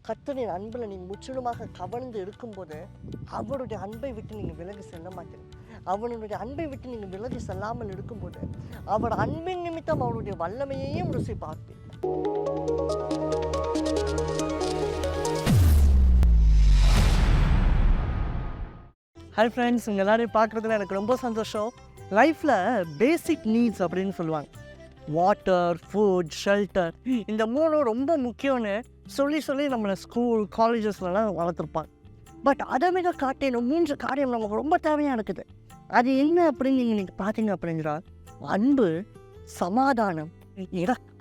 கர்த்தரின் அன்பில் நீங்கள் முற்றிலுமாக கவர்ந்து இருக்கும்போது அவருடைய அன்பை விட்டு நீங்கள் விலகி செல்ல மாட்டீங்க. அவனுடைய அன்பை விட்டு நீங்கள் விலகி செல்லாமல் இருக்கும்போது அவர் அன்பின் நிமித்தம் அவருடைய வல்லமையையும் ருசி பார்ப்பீங்க. ஹாய் ஃப்ரெண்ட்ஸ், உங்கள் எல்லாரையும் பார்க்குறதுல எனக்கு ரொம்ப சந்தோஷம். லைஃப்பில் பேசிக் நீட்ஸ் அப்படின்னு சொல்லுவாங்க. வாட்டர், ஃபுட், ஷெல்டர், இந்த மூணும் ரொம்ப முக்கியம்னு சொல்லி நம்மளை ஸ்கூல் காலேஜஸ்லாம் வளர்த்துருப்பாங்க. பட் அதை விட காட்டிலும் 3 காரியம் நமக்கு ரொம்ப தேவையாக இருக்குது. அது என்ன அப்படின்னு நீங்கள் பார்த்தீங்க அப்படிங்கிறா, அன்பு, சமாதானம், இரக்கம்.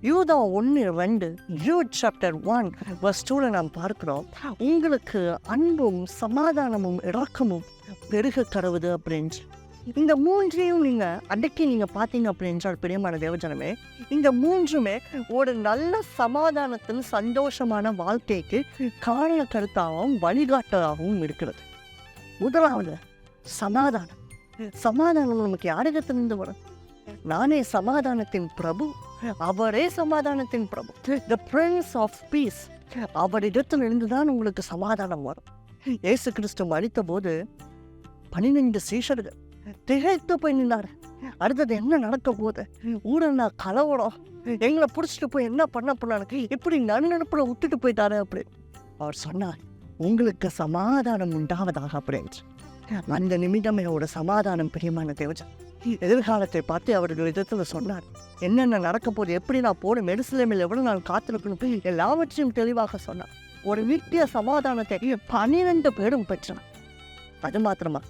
யூதா 1:2 ஜூட் சாப்டர் 1:2 நாம் பார்க்கிறோம், உங்களுக்கு அன்பும் சமாதானமும் இரக்கமும் பெருக கடவுது அப்படின்னு. இந்த 3ஐயும் நீங்கள் அடக்கி பார்த்தீங்க அப்படின்றால் பிரியமான தேவஜனமே, இந்த 3மே ஒரு நல்ல சமாதானத்தின் சந்தோஷமான வாழ்க்கைக்கு காரண கருத்தாகவும் வழிகாட்டதாகவும் இருக்கிறது. முதலாவது சமாதானம். சமாதானம் நமக்கு யாரிடத்திலிருந்து வரும்? நானே சமாதானத்தின் பிரபு, அவரே சமாதானத்தின் பிரபு, த பிரின்ஸ் ஆஃப் பீஸ். அவரிடத்திலிருந்து தான் உங்களுக்கு சமாதானம் வரும். இயேசு கிறிஸ்து மரித்த போது 12 சீஷர்கள் திகைத்து போய் நின்றார். அடுத்தது என்ன நடக்க போகுது? ஊரன்னா கலவரம், எங்களை பிடிச்சிட்டு போய் என்ன பண்ண போனாரு, இப்படி நடுநடுப்புல விட்டுட்டு போயிட்டாரு அப்படி. அவர் சொன்னார், உங்களுக்கு சமாதானம் உண்டாவதாக அப்படின்னு. அந்த நிமிடமே ஒரு சமாதானம் பிரியமான தேவஜன் எதிர்காலத்தை பார்த்து அவர்கள் விதத்தில் சொன்னார், என்னென்ன நடக்க போகுது, எப்படி நான் போன மெருசலேமில் எவ்வளவு நான் காத்திருக்கணும், எல்லாவற்றையும் தெளிவாக சொன்னார். ஒரு நித்திய சமாதானத்தை 12 பேரும் பெற்றார். அது மாத்திரமா,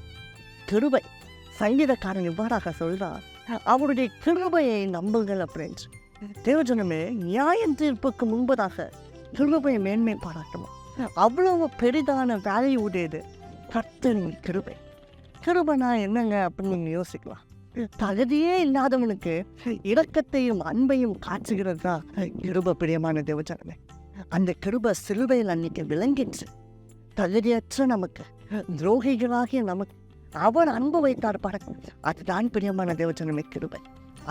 கிருபை. சங்கீதக்காரன் இவ்வாறாக சொல்றார், அவருடைய கிருபையை நம்புங்கள் அப்படின்னு. தேவஜனமே, நியாய தீர்ப்புக்கு முன்பதாக கிருபை மேன்மை பாராட்டணும். அவ்வளவு பெரிதான வேல்யூ உடையது கர்த்தரின் கிருபை. கிருபைனா என்னங்க அப்படின்னு நீங்கள் யோசிக்கலாம். தகுதியே இல்லாதவனுக்கு இரக்கத்தையும் அன்பையும் காட்டுகிறது தான் கிருபை பிரியமான தேவஜனமே. அந்த கிருபை சிலுவையில் அன்னைக்கு விளங்கிற்று. தகுதியற்ற நமக்கு, துரோகிகளாகிய நமக்கு அவர் அன்பு வைத்தார் பாருங்க. அதுதான் பிரியமான தேவஜனமே கிருபை.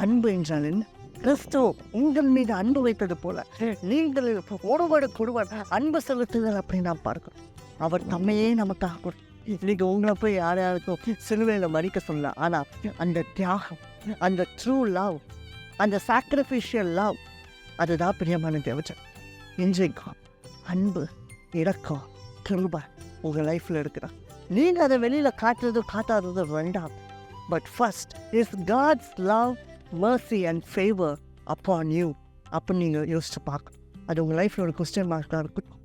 அன்பு என்றால் என்ன? கிறிஸ்து உங்கள் மீது அன்பு வைத்தது போல நீங்கள் ஒருவருக்கொருவர் அன்பு செலுத்துதல் அப்படின்னு நான் பார்க்கிறோம். அவர் தம்மையே நமக்காக கொடுத்தார். இன்னைக்கு உங்களை போய் யாரையாருக்கும் சிலுவையில் மறிக்க சொல்லலாம். ஆனால் அந்த தியாகம், அந்த ட்ரூ லவ், அந்த சாக்ரிஃபிஷியல் லவ், அதுதான் பிரியமான தேவஜன். இன்றைக்கும் அன்பு, இரக்கம், கிருபை உங்கள் லைஃப்பில் இருக்கிறார். நீங்கள் அதை வெளியில் காட்டாதது வேண்டாம். But first is God's love, mercy and favor upon you அப்படின்னு நீங்கள் யோசிச்சு பார்க்கணும். அது உங்கள் லைஃப்பில் ஒரு கொஸ்டின் மார்க்காக இருக்கட்டும்.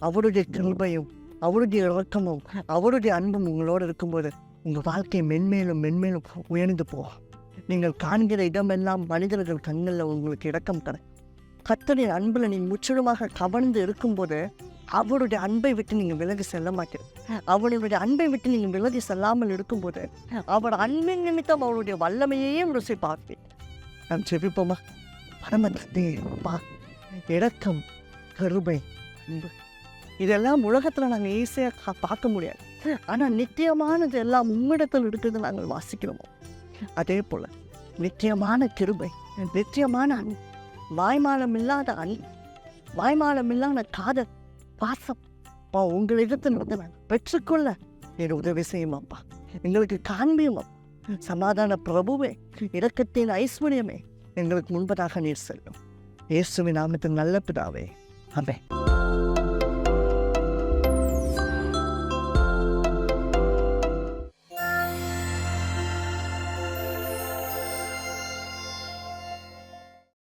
அவருடைய கிருபையும் அவருடைய இரக்கமும் அவருடைய அன்பும் உங்களோடு இருக்கும்போது உங்கள் வாழ்க்கை மென்மேலும் மென்மேலும் உயர்ந்து போகும். நீங்கள் காண்கிற இடமெல்லாம் மனிதர்கள் கண்களில் உங்களுக்கு இரக்கம் தர. கர்த்தரின் அன்பில் நீங்கள் முற்றிலுமாக கவர்ந்து இருக்கும்போது அவருடைய அன்பை விட்டு நீங்கள் விலகி செல்ல மாட்டீர்கள். அவனுடைய அன்பை விட்டு நீங்கள் விலகி செல்லாமல் இருக்கும்போது அவர் அன்பின் நிமித்தம் அவருடைய வல்லமையையும் ருசி பார்ப்பேன். நாம் செபிப்போமா? பரமதேவா, இரக்கம், கருபை, அன்பு, இதெல்லாம் உலகத்தில் நாங்கள் ஈஸியாக பார்க்க முடியாது. ஆனால் நித்தியமானது எல்லாம் உம்மிடத்தில் இருக்கிறது நாங்கள் வாசிக்கிறோமோ. அதே போல் நித்தியமான கிருபை, நித்தியமான அன்பு, வாய்மானம் இல்லாத அன்பு, வாய்மானம் இல்லாத காதல், பாசம் உங்களிடத்தில் வந்து நாங்கள் பெற்றுக்கொள்ள என் உதவி செய்யுமாப்பா. எங்களுக்கு காண்பியுமா. சமாதான பிரபுவே, இரக்கத்தின் ஐஸ்வர்யமே, எங்களுக்கு முன்பதாக நீர் செல்லும். இயேசுவின் நாமத்தின் நல்ல பிதாவே, ஆமென்.